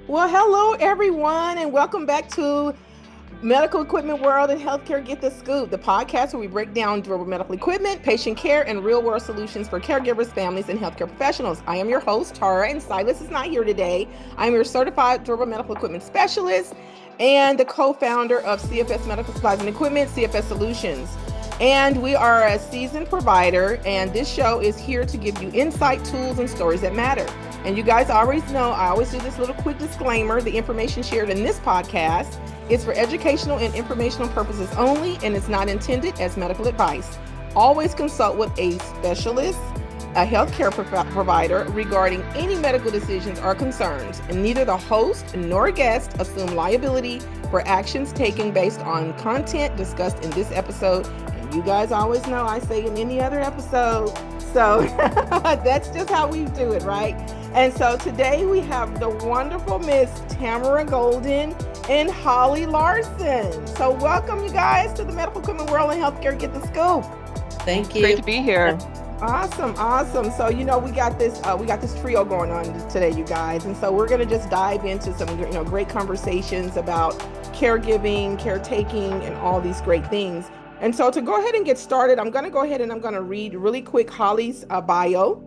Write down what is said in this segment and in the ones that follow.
Well, hello everyone, and welcome back to Medical Equipment World and Healthcare Get the Scoop, the podcast where we break down durable medical equipment, patient care, and real world solutions for caregivers, families, and healthcare professionals. I am your host, Tara, and Silas is not here today. I am your certified durable medical equipment specialist and the co founder of CFS Medical Supplies and Equipment, CFS Solutions. And we are a seasoned provider, and this show is here to give you insight, tools, and stories that matter. And you guys always know I always do this little quick disclaimer. The information shared in this podcast is for educational and informational purposes only, and it's not intended as medical advice. Always consult with a specialist, a healthcare provider regarding any medical decisions or concerns. And neither the host nor guest assume liability for actions taken based on content discussed in this episode. And you guys always know I say in any other episode. So that's just how we do it, right? And so today we have the wonderful Miss Tamara Golden and Holly Larson. So welcome you guys to the Medical Equipment World and Healthcare Get the Scoop. Thank you. Great to be here. Awesome. So we got this trio going on today, you guys, and so we're gonna just dive into some great conversations about caregiving, caretaking, and all these great things. And so to go ahead and get started, I'm gonna go ahead and I'm gonna read really quick Holly's bio.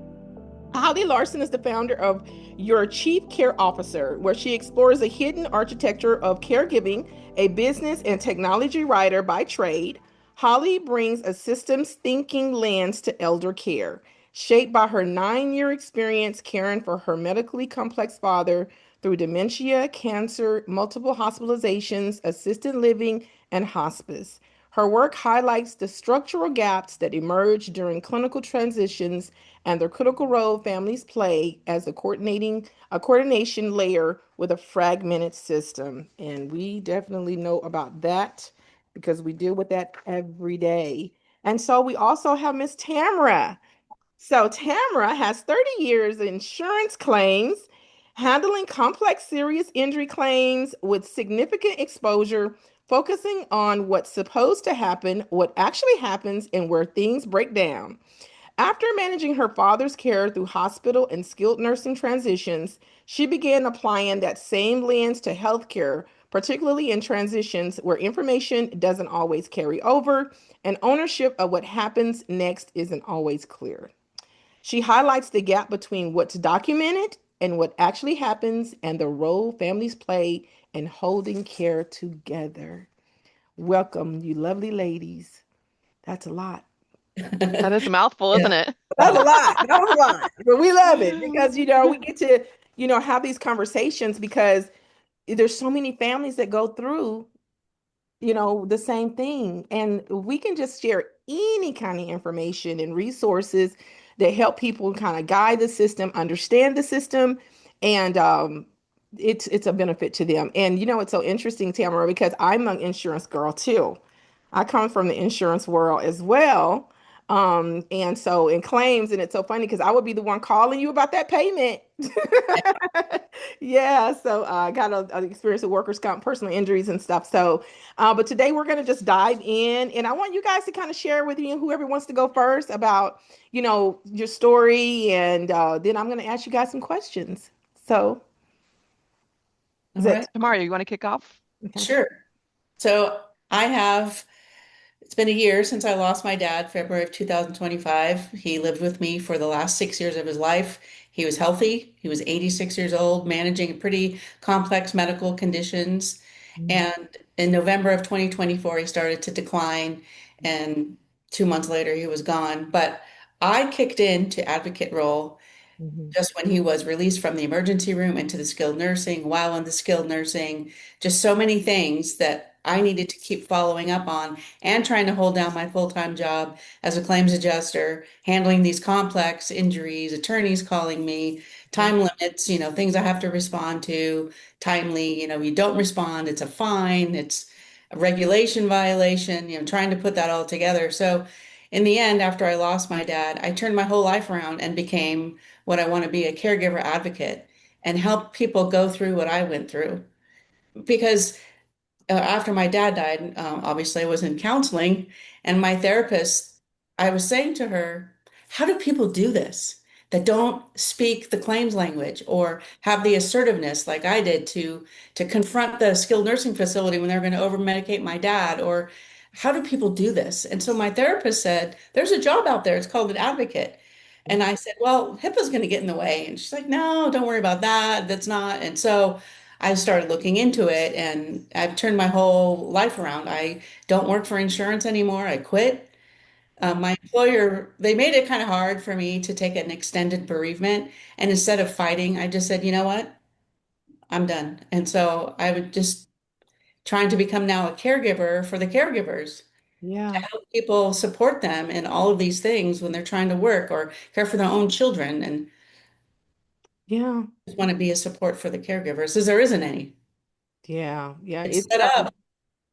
Holly Larson is the founder of Your Chief Care Officer, where she explores the hidden architecture of caregiving, a business and technology writer by trade. Holly brings a systems thinking lens to elder care, shaped by her 9-year experience caring for her medically complex father through dementia, cancer, multiple hospitalizations, assisted living, and hospice. Her work highlights the structural gaps that emerge during clinical transitions and the critical role families play as a coordination layer with a fragmented system. And we definitely know about that because we deal with that every day. And so we also have Miss Tamara. So Tamara has 30 years of insurance claims, handling complex serious injury claims with significant exposure, focusing on what's supposed to happen, what actually happens, and where things break down. After managing her father's care through hospital and skilled nursing transitions, she began applying that same lens to healthcare, particularly in transitions where information doesn't always carry over and ownership of what happens next isn't always clear. She highlights the gap between what's documented and what actually happens and the role families play in holding care together. Welcome, you lovely ladies. That's a lot. That is a mouthful, Yeah. isn't it? That's a lot. That was a lot. But we love it because, we get to, have these conversations because there's so many families that go through, the same thing. And we can just share any kind of information and resources that help people kind of guide the system, understand the system, and it's a benefit to them. And it's so interesting, Tamara, because I'm an insurance girl too. I come from the insurance world as well. And so in claims, and it's so funny because I would be the one calling you about that payment. Yeah, so I got an experience with workers' comp, personal injuries and stuff. So, but today we're going to just dive in, and I want you guys to kind of share with me, and whoever wants to go first, about your story, and then I'm going to ask you guys some questions. So, is All it right. Tamara, you want to kick off? okay? Sure. So it's been a year since I lost my dad, February of 2025. He lived with me for the last 6 years of his life. He was healthy. He was 86 years old, managing pretty complex medical conditions. And in November of 2024, he started to decline. And 2 months later, he was gone. But I kicked into advocate role Mhm. just when he was released from the emergency room into the skilled nursing, while in the skilled nursing, just so many things that I needed to keep following up on and trying to hold down my full-time job as a claims adjuster, handling these complex injuries, attorneys calling me, time limits, things I have to respond to timely, you don't respond, it's a fine, it's a regulation violation, trying to put that all together. So in the end, after I lost my dad, I turned my whole life around and became what I want to be, a caregiver advocate, and help people go through what I went through. Because after my dad died, obviously I was in counseling, and my therapist, I was saying to her, how do people do this? that don't speak the claims language or have the assertiveness like I did to confront the skilled nursing facility when they're going to over medicate my dad, or how do people do this? And so my therapist said, there's a job out there. It's called an advocate. And I said, well, HIPAA's going to get in the way. And she's like, no, don't worry about that. That's not. And so I started looking into it and I've turned my whole life around. I don't work for insurance anymore. I quit. My employer, they made it kind of hard for me to take an extended bereavement. And instead of fighting, I just said, you know what? I'm done. And so I would just trying to become now a caregiver for the caregivers, Yeah. help people support them in all of these things when they're trying to work or care for their own children, and Yeah. just want to be a support for the caregivers, as there isn't any. Yeah. Yeah. It's It's set up,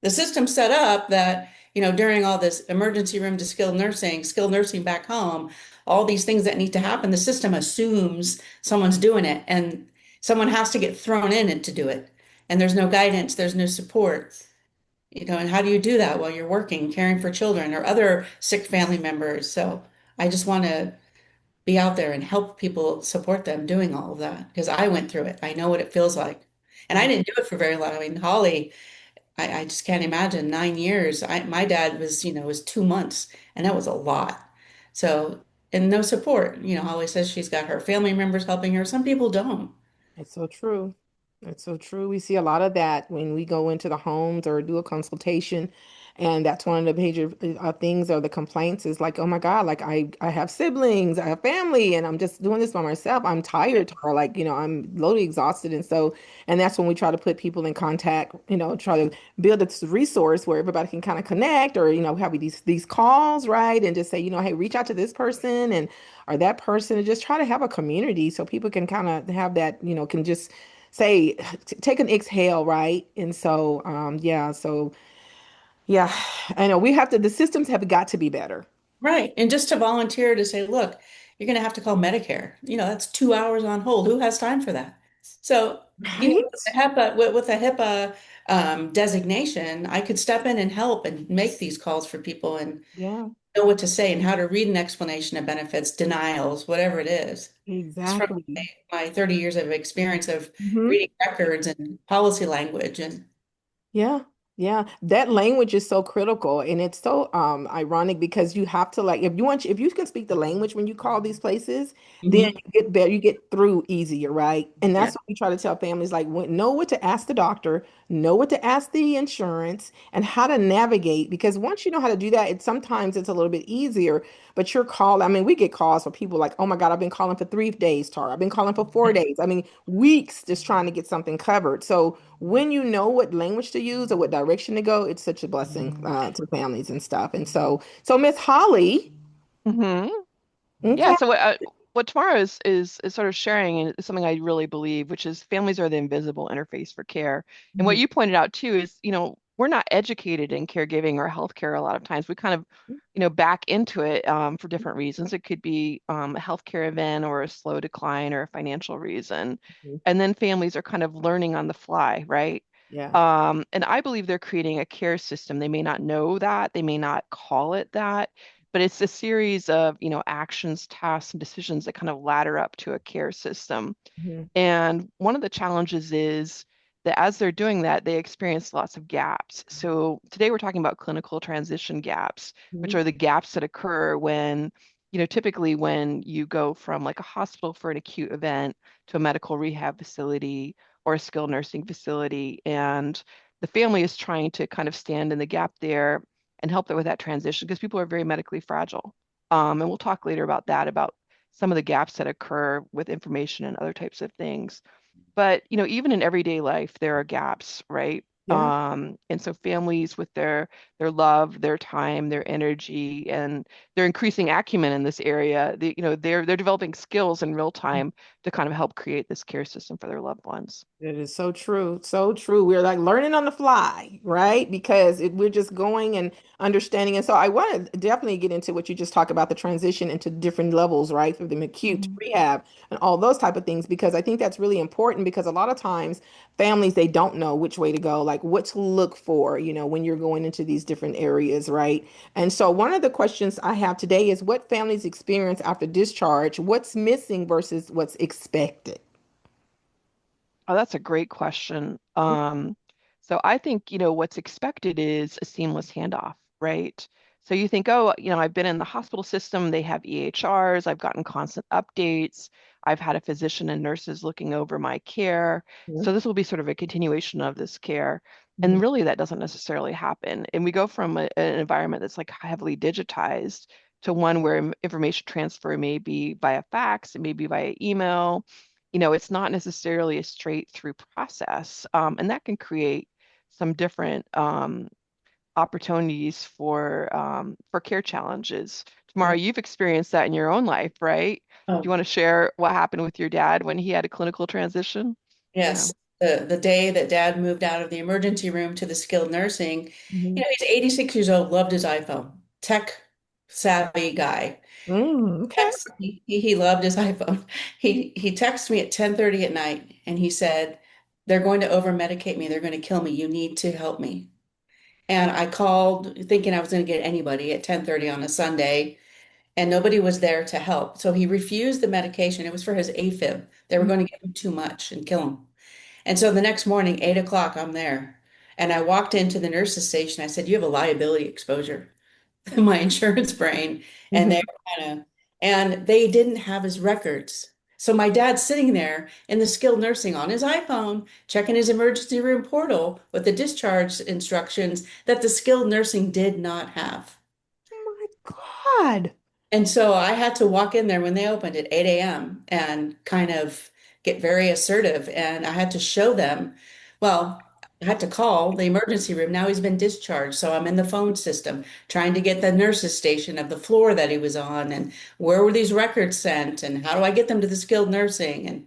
the system set up that, during all this emergency room to skilled nursing back home, all these things that need to happen, the system assumes someone's doing it and someone has to get thrown in it to do it. And there's no guidance, there's no support, and how do you do that while you're working, caring for children or other sick family members? So I just want to be out there and help people support them doing all of that because I went through it. I know what it feels like. And I didn't do it for very long. I mean, Holly, I just can't imagine 9 years. My dad was 2 months, and that was a lot. So, and no support. Holly says she's got her family members helping her. Some people don't. It's so true. It's so true. We see a lot of that when we go into the homes or do a consultation. And that's one of the major things or the complaints is like, oh my God, like I have siblings, I have family, and I'm just doing this by myself. I'm tired, or like, I'm loaded exhausted. And so, and that's when we try to put people in contact, try to build this resource where everybody can kind of connect or, have these calls, right? And just say, hey, reach out to this person and or that person and just try to have a community so people can kind of have that, can just say, take an exhale, right? And so, yeah, so yeah, I know the systems have got to be better. Right. And just to volunteer to say, look, you're going to have to call Medicare. That's 2 hours on hold. Who has time for that? So, Right? with a HIPAA designation, I could step in and help and make these calls for people and Yeah, know what to say and how to read an explanation of benefits, denials, whatever it is. It's from exactly. my 30 years of experience of Hmm. reading records and policy language. And Yeah. Yeah, that language is so critical and it's so ironic because you have to like if you can speak the language when you call these places, then Mhm. you get better, you get through easier, right? And Yeah. that's what we try to tell families like know what to ask the doctor, know what to ask the insurance and how to navigate because once you know how to do that, sometimes it's a little bit easier. But your call, I mean, we get calls for people like, oh my God, I've been calling for 3 days, Tara. I've been calling for 4 days. I mean, weeks just trying to get something covered. So when you know what language to use or what direction to go, it's such a blessing to families and stuff. And so Miss Holly, Hmm. Yeah, okay. so what tomorrow is sort of sharing and is something I really believe, which is families are the invisible interface for care. And what Mhm. you pointed out too is, we're not educated in caregiving or healthcare a lot of times. We kind of, back into it for different reasons. It could be a healthcare event or a slow decline or a financial reason. Mhm. And then families are kind of learning on the fly, right? Yeah. And I believe they're creating a care system. They may not know that, they may not call it that, but it's a series of, actions, tasks, and decisions that kind of ladder up to a care system. Mhm. And one of the challenges is that as they're doing that, they experience lots of gaps. So today we're talking about clinical transition gaps, which Mhm. are the gaps that occur when, typically when you go from like a hospital for an acute event to a medical rehab facility or a skilled nursing facility. And the family is trying to kind of stand in the gap there and help them with that transition because people are very medically fragile. And we'll talk later about that, about some of the gaps that occur with information and other types of things. But, even in everyday life, there are gaps, right? Yeah. And so families with their love, their time, their energy, and their increasing acumen in this area, they're developing skills in real time to kind of help create this care system for their loved ones. It is so true. So true. We're like learning on the fly, right? Because we're just going and understanding. And so I want to definitely get into what you just talked about the transition into different levels, right? From the acute to Mhm. rehab and all those type of things, because I think that's really important because a lot of times families, they don't know which way to go. Like like what to look for, when you're going into these different areas, right? And so one of the questions I have today is what families experience after discharge, what's missing versus what's expected? Oh, that's a great question. So I think, what's expected is a seamless handoff, right? So you think, oh, I've been in the hospital system, they have EHRs, I've gotten constant updates, I've had a physician and nurses looking over my care. So this will be sort of a continuation of this care. Mhm. And really, that doesn't necessarily happen. And we go from an environment that's like heavily digitized to one where information transfer may be via fax, it may be via email. It's not necessarily a straight through process. And that can create some different opportunities for care challenges. Tamara, Yeah. you've experienced that in your own life, right? Do you Oh, want to share what happened with your dad when he had a clinical transition? Yeah. yes. The day that dad moved out of the emergency room to the skilled nursing, Mhm. he's 86 years old, loved his iPhone, tech savvy guy. Okay. He loved his iPhone. He texted me at 10:30 at night and he said, "They're going to over medicate me. They're going to kill me. You need to help me." And I called thinking I was going to get anybody at 10:30 on a Sunday, and nobody was there to help. So he refused the medication. It was for his AFib. They were going to give him too much and kill him. And so the next morning, 8 o'clock, I'm there. And I walked into the nurse's station. I said, "You have a liability exposure." My insurance brain, and they Mhm. were kind of, and they didn't have his records. So my dad's sitting there in the skilled nursing on his iPhone, checking his emergency room portal with the discharge instructions that the skilled nursing did not have. Oh my God. And so I had to walk in there when they opened at 8 a.m. and kind of get very assertive. And I had to show them, well, I had to call the emergency room. Now he's been discharged. So I'm in the phone system trying to get the nurse's station of the floor that he was on. And where were these records sent? And how do I get them to the skilled nursing? And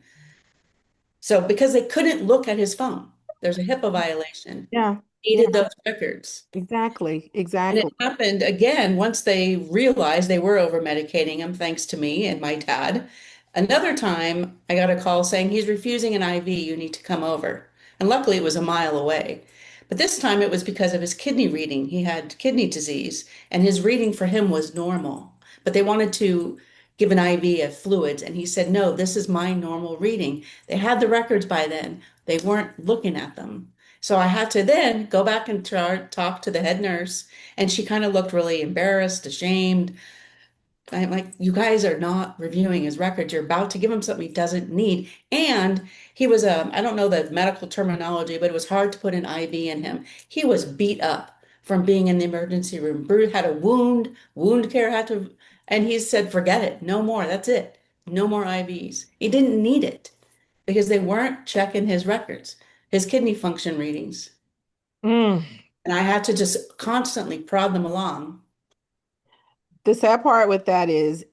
so because they couldn't look at his phone, there's a HIPAA violation, Yeah. Yeah. needed those records. Exactly. And it Exactly. happened again once they realized they were over medicating him, thanks to me and my dad. Another time, I got a call saying he's refusing an IV, you need to come over. And luckily, it was a mile away. But this time it was because of his kidney reading. He had kidney disease, and his reading for him was normal. But they wanted to give an IV of fluids, and he said, "No, this is my normal reading." They had the records by then, they weren't looking at them. So I had to then go back and talk to the head nurse, and she kind of looked really embarrassed, ashamed. I'm like, "You guys are not reviewing his records. You're about to give him something he doesn't need." And he was, I don't know the medical terminology, but it was hard to put an IV in him. He was beat up from being in the emergency room. Bruce had a wound care had to, and he said, "Forget it. No more. That's it. No more IVs." He didn't need it because they weren't checking his records, his kidney function readings. Mm. And I had to just constantly prod them along. The sad part with that is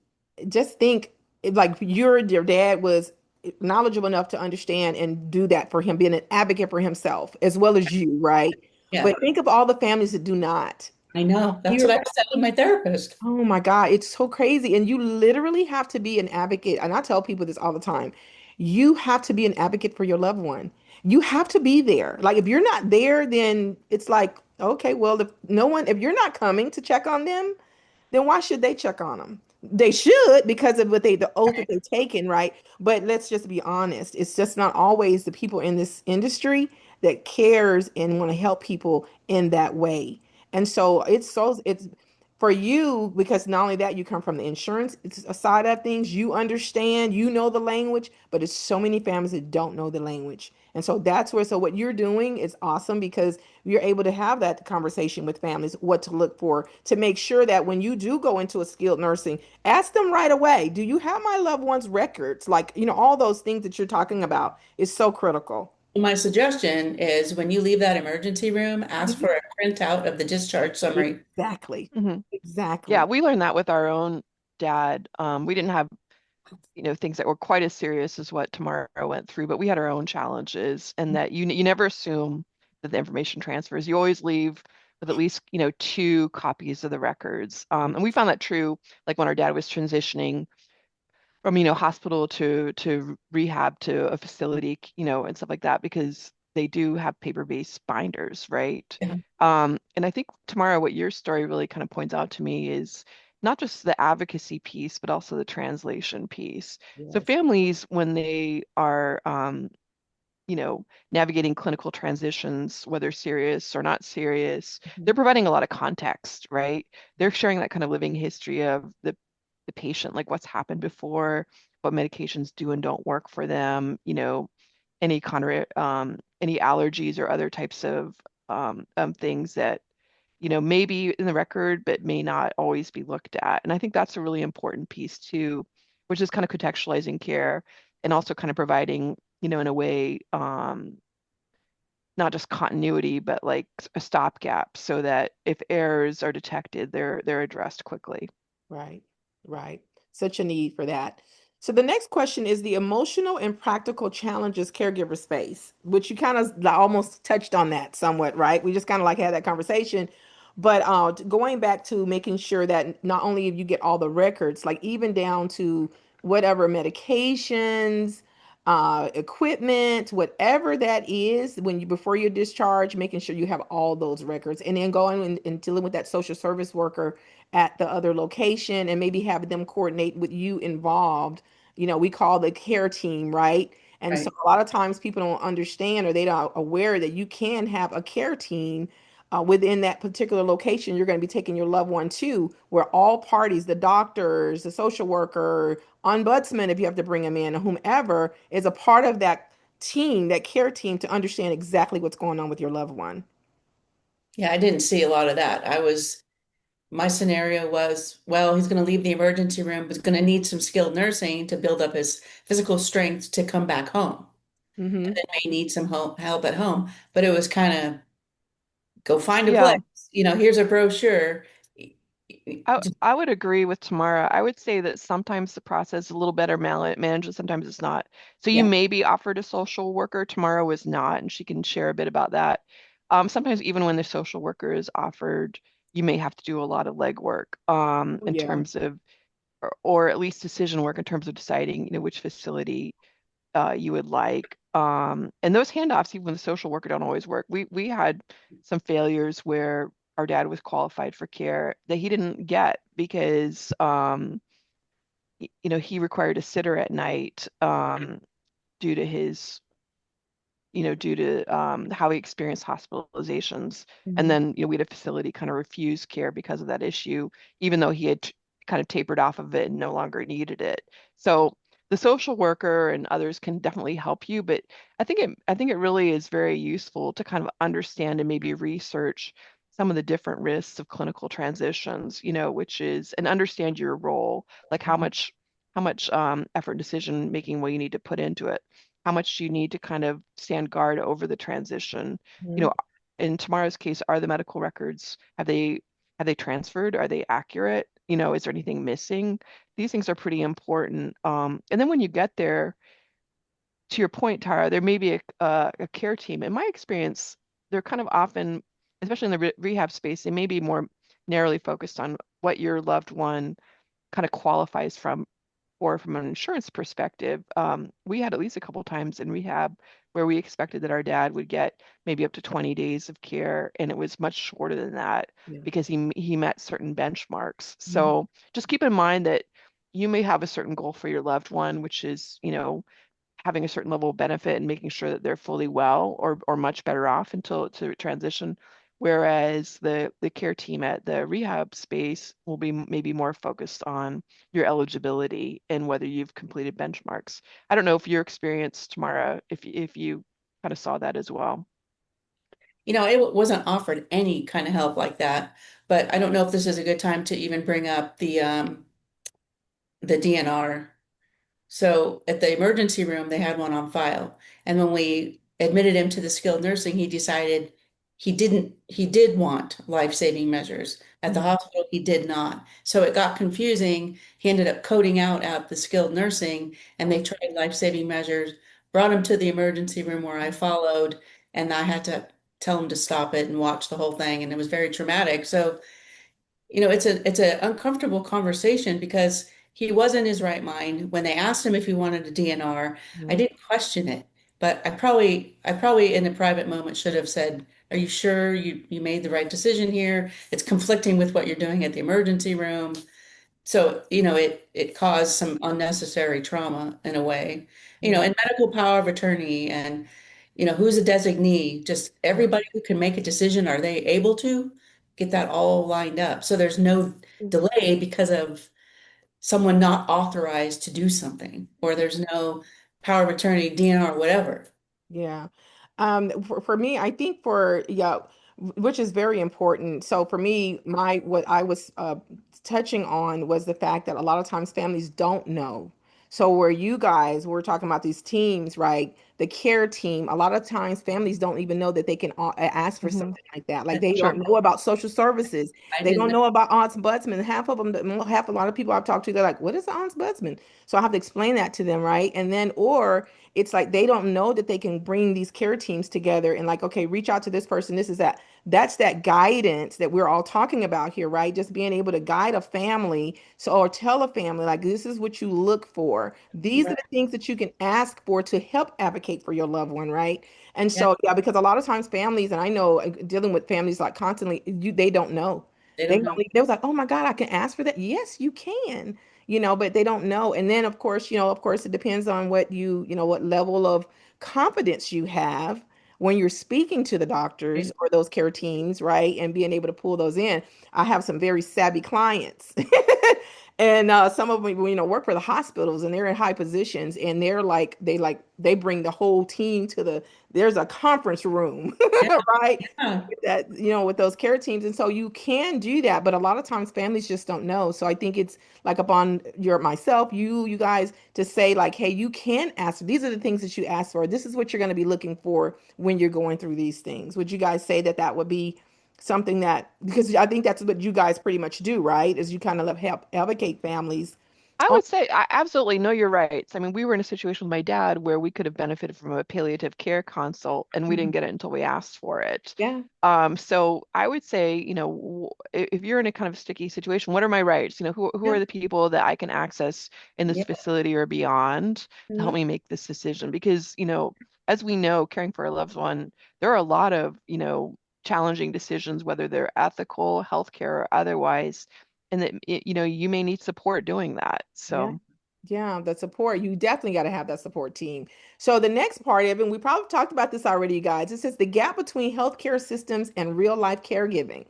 just think like your dad was knowledgeable enough to understand and do that for him, being an advocate for himself as well as you, right? Yeah, But think of all the families that do not. I know. That's You're what I was telling my therapist. Oh my God, it's so crazy. And you literally have to be an advocate. And I tell people this all the time. You have to be an advocate for your loved one. You have to be there. Like if you're not there, then it's like, okay, well, if you're not coming to check on them, then why should they check on them? They should because of the oath that they've taken, right? But let's just be honest. It's just not always the people in this industry that cares and want to help people in that way. And so it's for you because not only that, you come from the insurance side of things, you understand, you know the language, but it's so many families that don't know the language. And so that's where, so what you're doing is awesome because you're able to have that conversation with families, what to look for to make sure that when you do go into a skilled nursing, ask them right away, do you have my loved one's records? Like, all those things that you're talking about is so critical. My suggestion is when you leave that emergency room, ask Mhm. for a printout of the discharge summary. Exactly. Hmm. Yeah, Exactly. we learned that with our own dad. We didn't have, things that were quite as serious as what Tamara went through, but we had our own challenges, and that you never assume that the information transfers. You always leave with at least, two copies of the records. And we found that true, like when our dad was transitioning from, hospital to rehab to a facility, and stuff like that, because they do have paper-based binders, right? Yeah. And I think, Tamara, what your story really kind of points out to me is not just the advocacy piece, but also the translation piece. So Yes. families, when they are navigating clinical transitions, whether serious or not serious, they're Mhm. providing a lot of context, right? They're sharing that kind of living history of the patient, like what's happened before, what medications do and don't work for them, any allergies or other types of things that may be in the record, but may not always be looked at. And I think that's a really important piece too, which is kind of contextualizing care and also kind of providing, in a way, not just continuity, but like a stopgap so that if errors are detected, they're addressed quickly. Right, right. Such a need for that. So the next question is the emotional and practical challenges caregiver space, which you kind of almost touched on that somewhat, right? We just kind of like had that conversation. But going back to making sure that not only you get all the records, like even down to whatever medications, equipment, whatever that is, when you before you discharge, making sure you have all those records, and then going and dealing with that social service worker at the other location and maybe have them coordinate with you involved. We call the care team, right? And so Right. a lot of times people don't understand or they don't aware that you can have a care team within that particular location you're going to be taking your loved one to, where all parties, the doctors, the social worker, ombudsman, if you have to bring them in, or whomever is a part of that team, that care team, to understand exactly what's going on with your loved one. Yeah, I didn't see a lot of that. My scenario was, well, he's going to leave the emergency room, but he's going to need some skilled nursing to build up his physical strength to come back home. And Mm-hmm. then may need some help at home. But it was kind of go find a place. Yeah, Here's a brochure. I would agree with Tamara. I would say that sometimes the process is a little better managed, and sometimes it's not. So you Yeah. may be offered a social worker. Tamara was not, and she can share a bit about that. Sometimes even when the social worker is offered, you may have to do a lot of legwork Oh, in yeah. terms of, or at least decision work in terms of deciding, which facility you would like. And those handoffs, even with the social worker, don't always work. We had some failures where our dad was qualified for care that he didn't get because he required a sitter at night due to his due to how he experienced hospitalizations. And Mhm. then, we had a facility kind of refuse care because of that issue, even though he had kind of tapered off of it and no longer needed it. So the social worker and others can definitely help you, but I think it really is very useful to kind of understand and maybe research some of the different risks of clinical transitions, which is and understand your role, like how much effort and decision making will you need to put into it, how much you need to kind of stand guard over the transition. You Mhm. know, in tomorrow's case, are the medical records, have they transferred? Are they accurate? Is there anything missing? These things are pretty important. And then when you get there, to your point, Tara, there may be a care team. In my experience, they're kind of often, especially in the rehab space, they may be more narrowly focused on what your loved one kind of qualifies from an insurance perspective. We had at least a couple times in rehab where we expected that our dad would get maybe up to 20 days of care, and it was much shorter than that Yeah. because he met certain benchmarks. Mhm. So just keep in mind that you may have a certain goal for your loved one, which is, having a certain level of benefit and making sure that they're fully well or much better off until to transition. Whereas the care team at the rehab space will be maybe more focused on your eligibility and whether you've completed benchmarks. I don't know if your experience, Tamara, if you kind of saw that as well. It wasn't offered any kind of help like that. But I don't know if this is a good time to even bring up the DNR. So at the emergency room, they had one on file. And when we admitted him to the skilled nursing, he decided he did want life-saving measures. At the Mhm. hospital, he did not. So it got confusing. He ended up coding out at the skilled nursing, and they tried life-saving measures, brought him to the emergency room where I followed, and I had to tell him to stop it and watch the whole thing. And it was very traumatic. So it's a uncomfortable conversation because he was in his right mind. When they asked him if he wanted a DNR, I Mhm. didn't question it. But I probably in a private moment should have said, "Are you sure you made the right decision here? It's conflicting with what you're doing at the emergency room." So, it caused some unnecessary trauma in a way. Yeah. And medical power of attorney and, who's a designee, just everybody who can make a decision, are they able to get that all lined up? So there's no delay because of someone not authorized to do something, or there's no power of attorney, DNR, whatever. Yeah. For me, I think yeah, which is very important. So for me, what I was touching on was the fact that a lot of times families don't know. So where you guys were talking about these teams, right? The care team, a lot of times families don't even know that they can ask for Hmm. something like that. Like they Sure. don't know about social services. I They didn't don't know. know about ombudsman. Half of them, half a lot of people I've talked to, they're like, "What is the ombudsman?" So I have to explain that to them, right? And then, or it's like they don't know that they can bring these care teams together and like, okay, reach out to this person, this is that. That's that guidance that we're all talking about here, right? Just being able to guide a family, so or tell a family like, this is what you look for, these are Right. the things that you can ask for to help advocate for your loved one, right? And Yeah, so yeah, because a lot of times families, and I know dealing with families like constantly, they don't know. they They don't know. don't, they was like, oh my God, I can ask for that. Yes, you can, but they don't know. And then of course, of course, it depends on what what level of confidence you have when you're speaking to the doctors Right? or those care teams, right? And being able to pull those in. I have some very savvy clients. And some of them, work for the hospitals and they're in high positions and they bring the whole team to there's a conference room, Yeah, right? yeah, That with those care teams, and so you can do that, but a lot of times families just don't know. So I think it's like upon myself, you guys, to say like, hey, you can ask, these are the things that you ask for, this is what you're going to be looking for when you're going through these things. Would you guys say that that would be something that, because I think that's what you guys pretty much do, right, is you kind of help advocate families I on. would say I absolutely know you're right. I mean, we were in a situation with my dad where we could have benefited from a palliative care consult, and we Mhm. didn't get it until we asked for it. Yeah. So I would say, if you're in a kind of sticky situation, what are my rights? Who Yeah. are the people that I can access in this yeah. facility or beyond to help Mhm. me make this decision? Because, as we know, caring for a loved one, there are a lot of, challenging decisions, whether they're ethical, healthcare, or otherwise, and that, you may need support doing that. Yeah. So Yeah, the support. You definitely got to have that support team. So the next part of it, we probably talked about this already, you guys. It says the gap between healthcare systems and real life caregiving.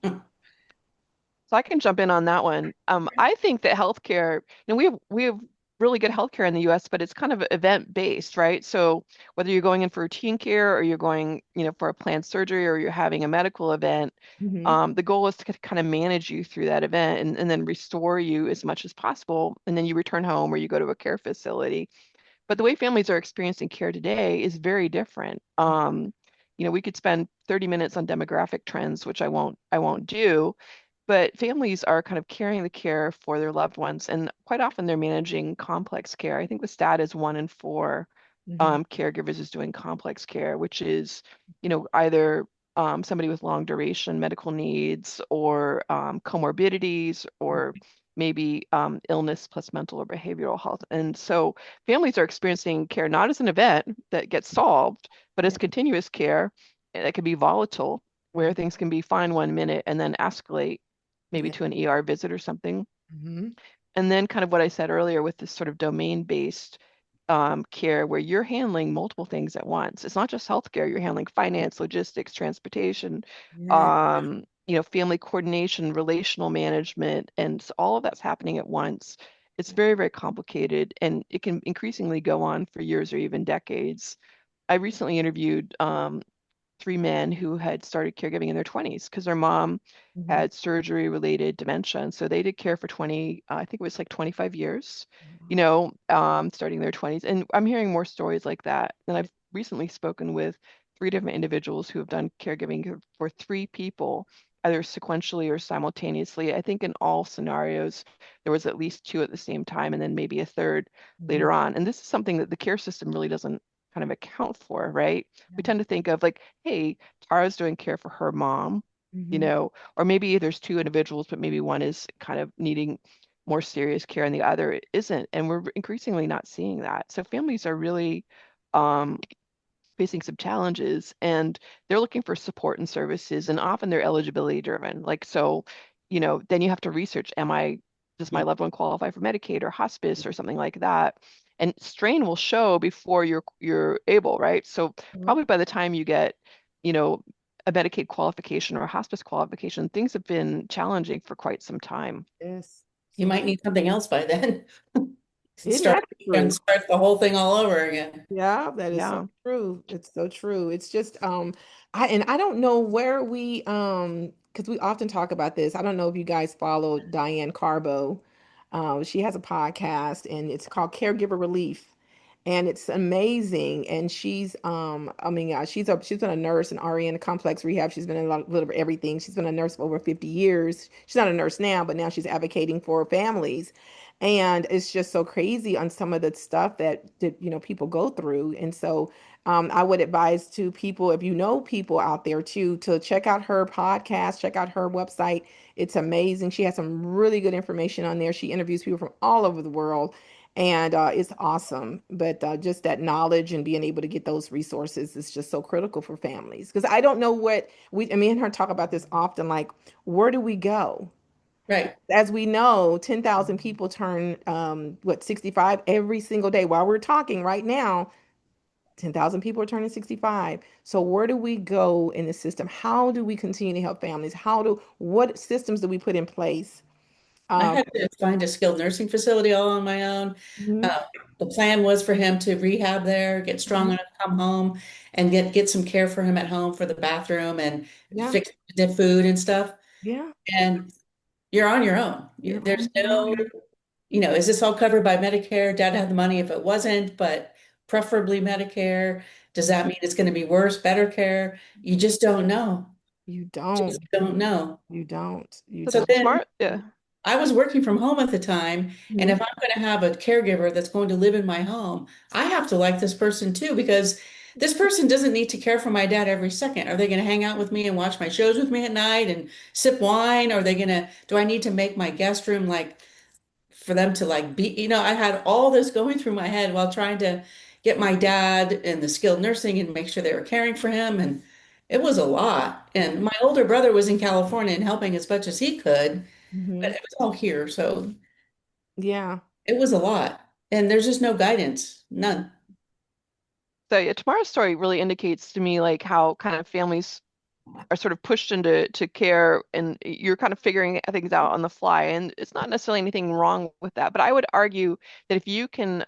So I can jump in on that one. I think that healthcare, we have really good healthcare in the US, but it's kind of event based, right? So whether you're going in for routine care or you're going, for a planned surgery or you're having a medical event, Hmm. the goal is to kind of manage you through that event and then restore you as much as possible. And then you return home or you go to a care facility. But the way families are experiencing care today is very different. We could spend 30 minutes on demographic trends, which I won't do, but families are kind of carrying the care for their loved ones, and quite often they're managing complex care. I think the stat is 1 in 4 Hmm. caregivers is doing complex care, which is, either somebody with long duration medical needs or comorbidities or maybe illness plus mental or behavioral health. And so families are experiencing care not as an event that gets solved, but as Yeah. continuous care that can be volatile, where things can be fine 1 minute and then escalate maybe Yeah. to an ER visit or something. Hmm. And then kind of what I said earlier with this sort of domain-based care where you're handling multiple things at once. It's not just healthcare, you're handling finance, logistics, transportation, Yeah. family coordination, relational management, and so all of that's happening at once. It's very, very complicated, and it can increasingly go on for years or even decades. I recently interviewed 3 men who had started caregiving in their 20s because their mom Hmm. had surgery related dementia. And so they did care for 20, I think it was like 25 years, starting in their 20s. And I'm hearing more stories like that. And I've recently spoken with 3 different individuals who have done caregiving for 3 people, either sequentially or simultaneously. I think in all scenarios, there was at least 2 at the same time, and then maybe a third Hmm. later on. And this is something that the care system really doesn't kind of account for, right? We tend to think of like, hey, Tara's doing care for her mom, Hmm. or maybe there's 2 individuals, but maybe one is kind of needing more serious care and the other isn't. And we're increasingly not seeing that. So families are really facing some challenges, and they're looking for support and services, and often they're eligibility driven. Like, so, then you have to research, does my loved one qualify for Medicaid or hospice or something like that? And strain will show before you're able, right? So Mhm. probably by the time you get, you know, a Medicaid qualification or a hospice qualification, things have been challenging for quite some time. Yes. You So might need something else by then. isn't Start that and true? start the whole thing all over again. Yeah, that is so Yeah. true. It's so true. It's just I don't know where we because we often talk about this. I don't know if you guys follow Diane Carbo. She has a podcast and it's called Caregiver Relief. And it's amazing. And she's I mean she's been a nurse and RN complex rehab. She's been in a little bit of everything. She's been a nurse for over 50 years. She's not a nurse now, but now she's advocating for families. And it's just so crazy on some of the stuff that people go through. And so I would advise to people, if you know people out there too, to check out her podcast, check out her website. It's amazing. She has some really good information on there. She interviews people from all over the world, and it's awesome. But just that knowledge and being able to get those resources is just so critical for families. Because I don't know what me and her talk about this often, like, where do we go? Right. As we know, 10,000 people turn 65 every single day. While we're talking right now, 10,000 people are turning 65. So where do we go in the system? How do we continue to help families? What systems do we put in place? I Um, had to find a skilled nursing facility all on my own. mhm, Uh, the plan was for him to rehab there, get strong mhm. enough to come home and get some care for him at home for the bathroom and Yeah, fix the food and stuff. yeah, And you're on your own. you're There's on your no, own. is this all covered by Medicare? Dad had the money if it wasn't, but preferably Medicare. Does that mean it's going to be worse, better care? You just don't know. You Just don't. don't know. You don't. You So So don't. then tomorrow, yeah. I was working from home at the time, and Mhm. if I'm going to have a caregiver that's going to live in my home, I have to like this person too, because this person doesn't need to care for my dad every second. Are they going to hang out with me and watch my shows with me at night and sip wine? Are they going to, do I need to make my guest room like for them to like be, I had all this going through my head while trying to get my dad in the skilled nursing and make sure they were caring for him. And it was a lot. And my older brother was in California and helping as much as he could, but Mhm. it was all here. So Yeah. it was a lot. And there's just no guidance, none. So yeah, tomorrow's story really indicates to me like how kind of families are sort of pushed into care, and you're kind of figuring things out on the fly. And it's not necessarily anything wrong with that, but I would argue that if you can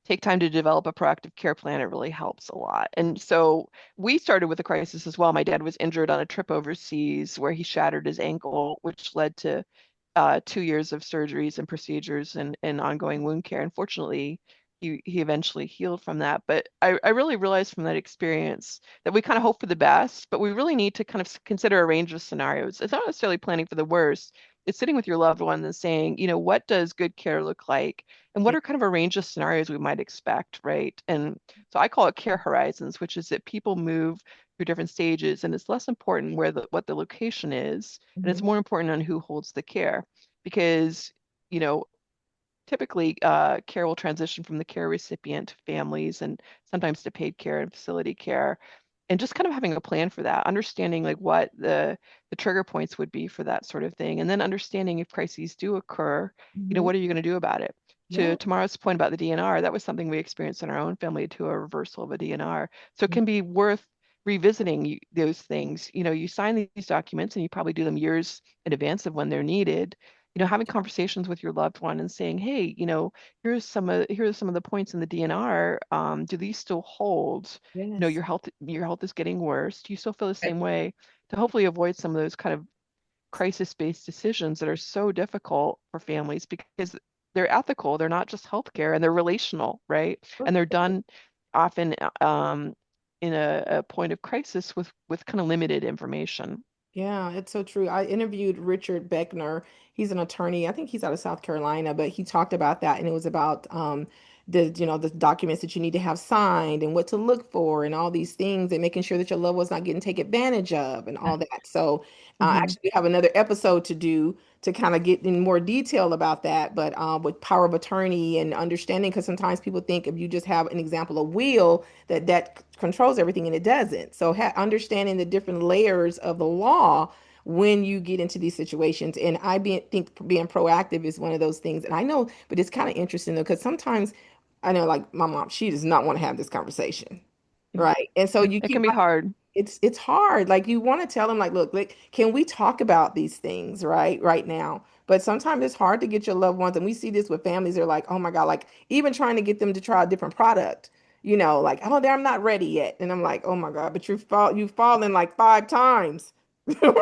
take time to develop a proactive care plan, it really helps a lot. And so we started with a crisis as well. My dad was injured on a trip overseas where he shattered his ankle, which led to 2 years of surgeries and procedures and ongoing wound care. Unfortunately, he eventually healed from that. But I really realized from that experience that we kind of hope for the best, but we really need to kind of consider a range of scenarios. It's not necessarily planning for the worst. It's sitting with your loved one and saying, what does good care look like? And what Yeah. are kind of a range of scenarios we might expect, right? And so I call it care horizons, which is that people move through different stages, and it's less important what the location is, and it's Mhm. more important on who holds the care, because you know typically care will transition from the care recipient to families and sometimes to paid care and facility care, and just kind of having a plan for that, understanding like what the trigger points would be for that sort of thing, and then understanding if crises do occur, Mhm. what are you going to do about it? To Yeah. tomorrow's point about the DNR, that was something we experienced in our own family, to a reversal of a DNR. So it can be worth revisiting those things. You sign these documents and you probably do them years in advance of when they're needed. Having conversations with your loved one and saying, hey, here are some of the points in the DNR. Do these still hold? Yes. Your health is getting worse. Do you still feel the same way? To hopefully avoid some of those kind of crisis-based decisions that are so difficult for families, because they're ethical, they're not just healthcare, and they're relational, right? And they're done often in a point of crisis with kind of limited information. Yeah, it's so true. I interviewed Richard Beckner. He's an attorney. I think he's out of South Carolina, but he talked about that, and it was about the documents that you need to have signed and what to look for and all these things and making sure that your loved one's not getting taken advantage of and all that. So Mhm. actually we have another episode to do to kind of get in more detail about that, but with power of attorney and understanding, because sometimes people think if you just have an example of will that controls everything, and it doesn't. So understanding the different layers of the law when you get into these situations. And think being proactive is one of those things. And I know, but it's kind of interesting though, because sometimes I know, like my mom, she does not want to have this conversation, right? And so you It keep can be hard. it's hard. Like you want to tell them, like, look, like, can we talk about these things right now? But sometimes it's hard to get your loved ones, and we see this with families. They're like, oh my God, like even trying to get them to try a different product, like, oh, I'm not ready yet. And I'm like, oh my God, but you've fallen like 5 times.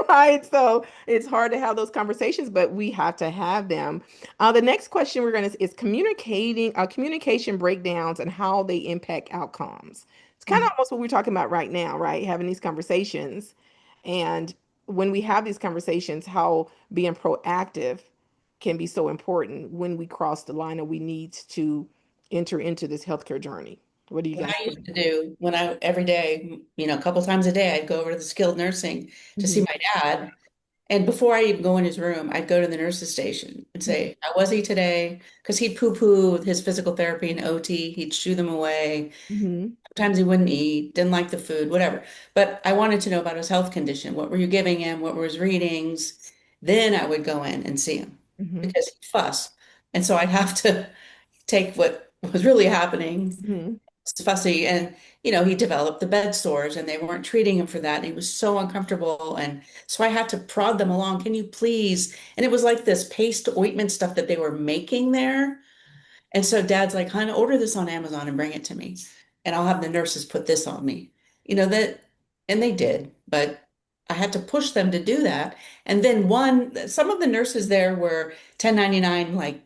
Right. So it's hard to have those conversations, but we have to have them. The next question we're going to is communication breakdowns and how they impact outcomes. It's kind of Mhm. almost what we're talking about right now, right? Having these conversations. And when we have these conversations, how being proactive can be so important when we cross the line and we need to enter into this healthcare journey. What do you What guys I used think? to do when I every day, a couple times a day, I'd go over to the skilled nursing to see Mhm. my dad. And before I even go in his room, I'd go to the nurse's station and say, how was he today? Because he'd poo-poo with his physical therapy and OT. He'd shoo them away. Mhm. Sometimes he wouldn't eat, didn't like the food, whatever. But I wanted to know about his health condition. What were you giving him? What were his readings? Then I would go in and see him Mhm. because he'd fuss. And so I'd have to take what was really happening, Mhm. fussy, and he developed the bed sores and they weren't treating him for that. And he was so uncomfortable. And so I had to prod them along. Can you please? And it was like this paste ointment stuff that they were making there. And so dad's like, "Hon, order this on Amazon and bring it to me. And I'll have the nurses put this on me." That, and they did, but I had to push them to do that. And then some of the nurses there were 1099, like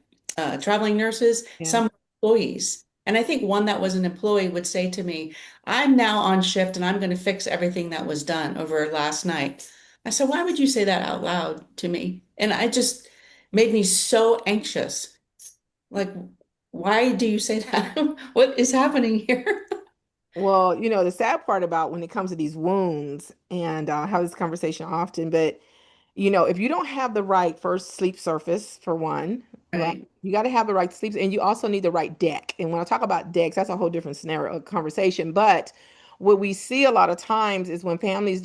traveling nurses, Yeah. some employees. And I think one that was an employee would say to me, "I'm now on shift and I'm going to fix everything that was done over last night." I said, "Why would you say that out loud to me?" And I just made me so anxious. Like, why do you say that? What is happening here? Well, the sad part about when it comes to these wounds, and I have this conversation often, but if you don't have the right first sleep surface, for one, right? Right, You got to have the right sleep, and you also need the right deck. And when I talk about decks, that's a whole different scenario conversation. But what we see a lot of times is when patients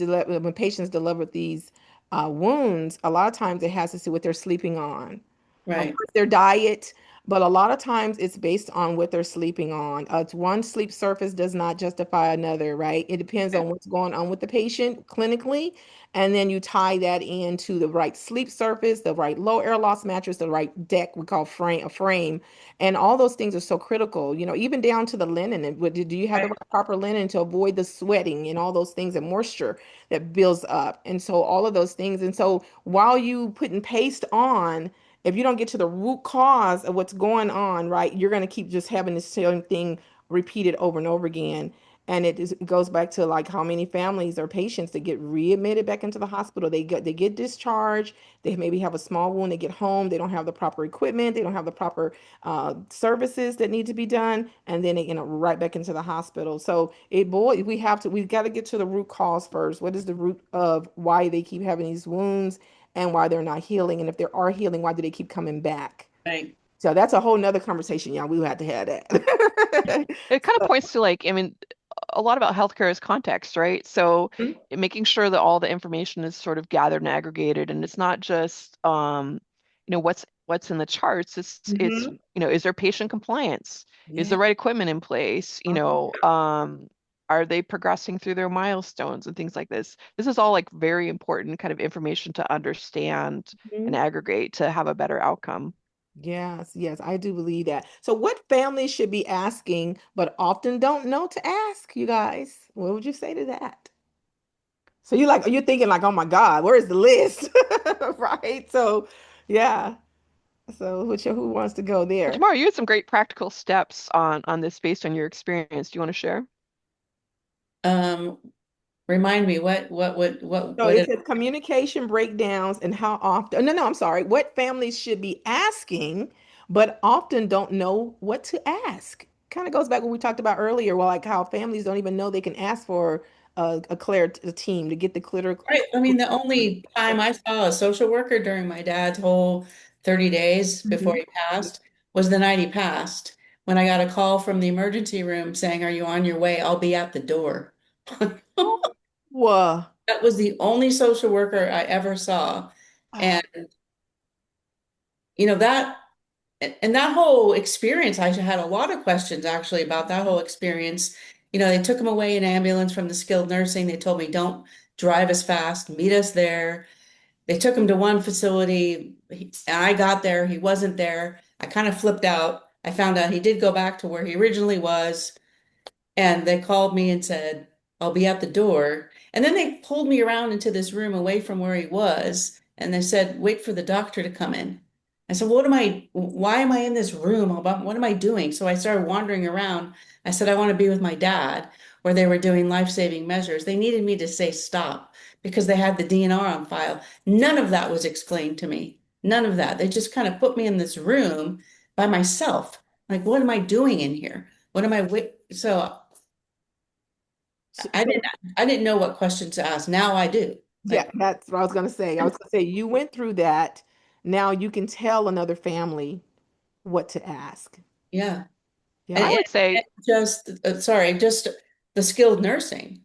deliver these wounds, a lot of times it has to do with what they're sleeping on. Of right, course, their diet, but a lot of times it's based on what they're sleeping on. It's one sleep surface does not justify another, right? It depends on what's going on with the patient clinically, and then you tie that into the right sleep surface, the right low air loss mattress, the right deck we call frame, and all those things are so critical. Even down to the linen. And do you have the right, right proper linen to avoid the sweating and all those things and moisture that builds up? And so all of those things. And so while you putting paste on, if you don't get to the root cause of what's going on, right, you're going to keep just having the same thing repeated over and over again. And it goes back to like how many families or patients that get readmitted back into the hospital. They get discharged. They maybe have a small wound. They get home. They don't have the proper equipment. They don't have the proper services that need to be done, and then they end up right back into the hospital. So we've got to get to the root cause first. What is the root of why they keep having these wounds? And why they're not healing. And if they are healing, why do they keep coming back? right. So that's a whole nother conversation, y'all. We will have to have that. It kind of So, points to like, I mean, a lot about healthcare is context, right? So making sure that all the information is sort of gathered and aggregated, and it's not just what's in the charts. It's mhm. is there patient compliance? Is Yeah. the right equipment in place? Are they progressing through their milestones and things like this? This is all like very important kind of information to understand and Mhm. aggregate to have a better outcome. Yes, yes, I do believe that. So, what families should be asking but often don't know to ask, you guys? What would you say to that? So you're thinking like, oh my God, where's the list? Right? So, yeah. So, who wants to go Well, there? tomorrow you had some great practical steps on this based on your experience. Do you want to share? Um, Remind me So what it did says communication breakdowns and how often. No, I'm sorry. What families should be asking, but often don't know what to ask. kind of goes back what we talked about earlier, well, like how families don't even know they can ask for a team to get the clear. Right. I mean, the only time I saw a social worker during my dad's whole 30 days before Mhm. he passed was the night he passed, when I got a call from the emergency room saying, "Are you on your way? I'll be at the door." Whoa. That was the only social worker I ever saw. Ah, And, you know, that and that whole experience, I had a lot of questions actually about that whole experience. You know, they took him away in ambulance from the skilled nursing. They told me, "Don't drive as fast, meet us there." They took him to one facility, and I got there. He wasn't there. I kind of flipped out. I found out he did go back to where he originally was. And they called me and said, "I'll be at the door." And then they pulled me around into this room away from where he was. And they said, "Wait for the doctor to come in." I said, why am I in this room? What am I doing? So I started wandering around. I said, "I want to be with my dad," where they were doing life-saving measures. They needed me to say stop because they had the DNR on file. None of that was explained to me. None of that. They just kind of put me in this room by myself. Like, what am I doing in here? What am I wait? So so, I so didn't I didn't know what questions to ask. Now I do. yeah, Like, that's what I was gonna say. I was gonna say you went through that. Now you can tell another family what to ask. yeah. Yeah, And, I and would say, and just sorry, just the skilled nursing.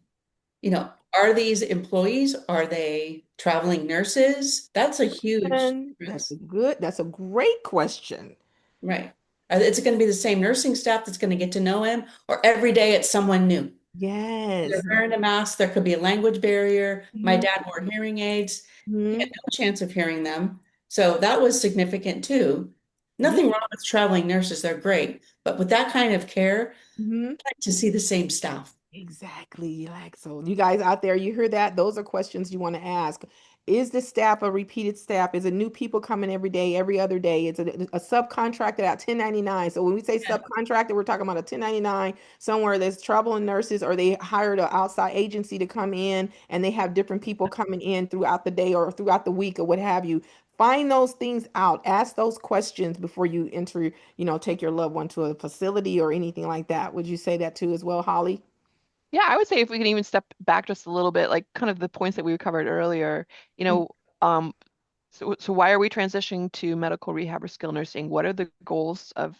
You know, are these employees? Are they traveling nurses? That's a huge and difference, that's a great question. right? Is it going to be the same nursing staff that's going to get to know him, or every day it's someone new? They're Yes. wearing a mask. There could be a language barrier. My Mhm. dad wore hearing aids. He had Mhm. no chance of hearing them. So that was significant too. Yeah. Nothing wrong with traveling nurses. They're great. But with that kind of care, Mhm. I like to see the same staff. Exactly. Like, so you guys out there, you hear that? Those are questions you want to ask. Is the staff a repeated staff? Is it new people coming every day, every other day? It's a subcontracted out 1099. So when we say Yeah. subcontracted, we're talking about a 1099 somewhere there's traveling nurses or they hired an outside agency to come in and they have different people coming in throughout the day or throughout the week or what have you. Find those things out. Ask those questions before you enter, take your loved one to a facility or anything like that. Would you say that too as well, Holly? yeah, I would say if we can even step back just a little bit, like kind of the points that we covered earlier, you know, um, so why are we transitioning to medical rehab or skilled nursing? What are the goals of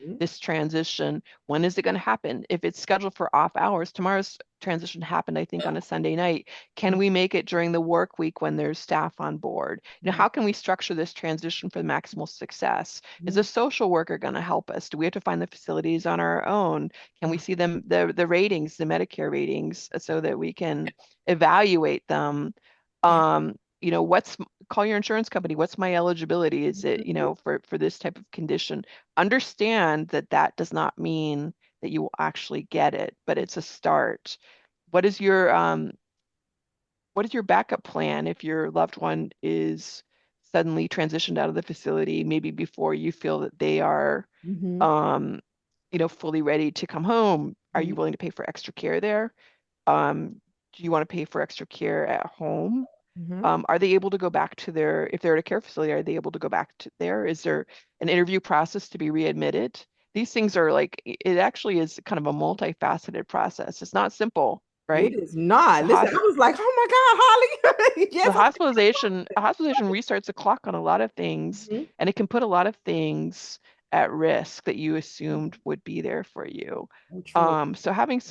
Mhm. this transition? When is it going to happen? If it's scheduled for off hours, tomorrow's transition happened, I think, on a Sunday night. Can we make it during the work week when there's staff on board? Right. How can we structure this transition for maximal success? Is a Mhm. social worker going to help us? Do we have to find the facilities on our own? Can we Right. see them the ratings, the Medicare ratings, so that we can evaluate them? Yeah. What's call your insurance company. What's my eligibility? Is it, Mhm. for this type of condition? Understand that that does not mean that you will actually get it, but it's a start. What is your what is your backup plan if your loved one is suddenly transitioned out of the facility, maybe before you feel that they are Mhm. um, fully ready to come home? Are you Mhm. willing to pay for extra care there? Um, do you want to pay for extra care at home? Mhm. Are they able to go back to if they're at a care facility, are they able to go back to there? Is there an interview process to be readmitted? These things are like, it actually is kind of a multifaceted process. It's not simple, It right? is not. The Listen, I hos was like, oh my God, Holly. the Yes. hospitalization restarts the clock on a lot of things, Mhm. and it can put a lot of things at risk that you assumed would be there for you. So true. So having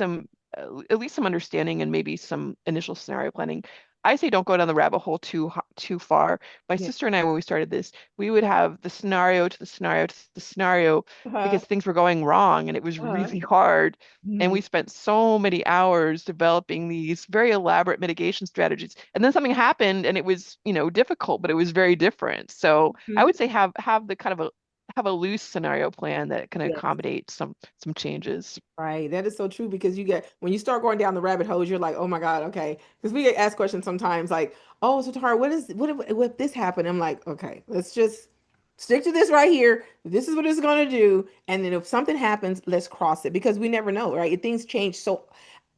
at least some understanding and maybe some initial scenario planning. I say don't go down the rabbit hole too far. My Yeah. sister and I, when we started this, we would have the scenario to the scenario to the scenario Uh-huh. because things were going wrong and it was Uh-huh. really hard. And Mhm. we spent so many hours developing these very elaborate mitigation strategies. And then something happened and it was, difficult, but it was very different. So I Mhm. would say have the kind of have a loose scenario plan that can Yes. accommodate some changes. Right. That is so true because you get when you start going down the rabbit holes, you're like, oh my God, okay. Because we get asked questions sometimes like, oh, so Tara, what if this happened? I'm like, okay, let's just stick to this right here. This is what it's gonna do. And then if something happens, let's cross it because we never know, right? Things change so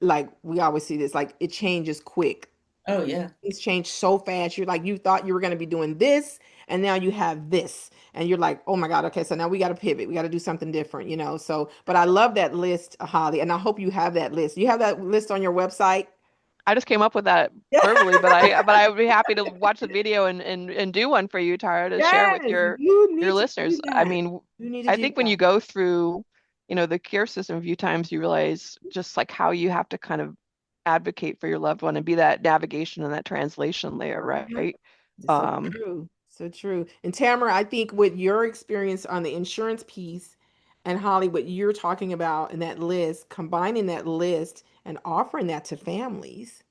like we always see this, like it changes quick. Oh yeah. Things change so fast. You're like, you thought you were going to be doing this, and now you have this, and you're like, oh my God, okay, so now we got to pivot, we got to do something different, so, but I love that list, Holly, and I hope you have that list. You have that list on your website? I just came up with that verbally, but I would be happy to watch the video and do one for you, Tara, to share with Yes, you your need to do listeners. I that. mean, You need to I do think when you that. go through, the care system a few times, you realize just like how you have to kind of advocate for your loved one and be that navigation and that translation layer, right? So Um, true. So true. And Tamara, I think with your experience on the insurance piece and Holly, what you're talking about in that list, combining that list and offering that to families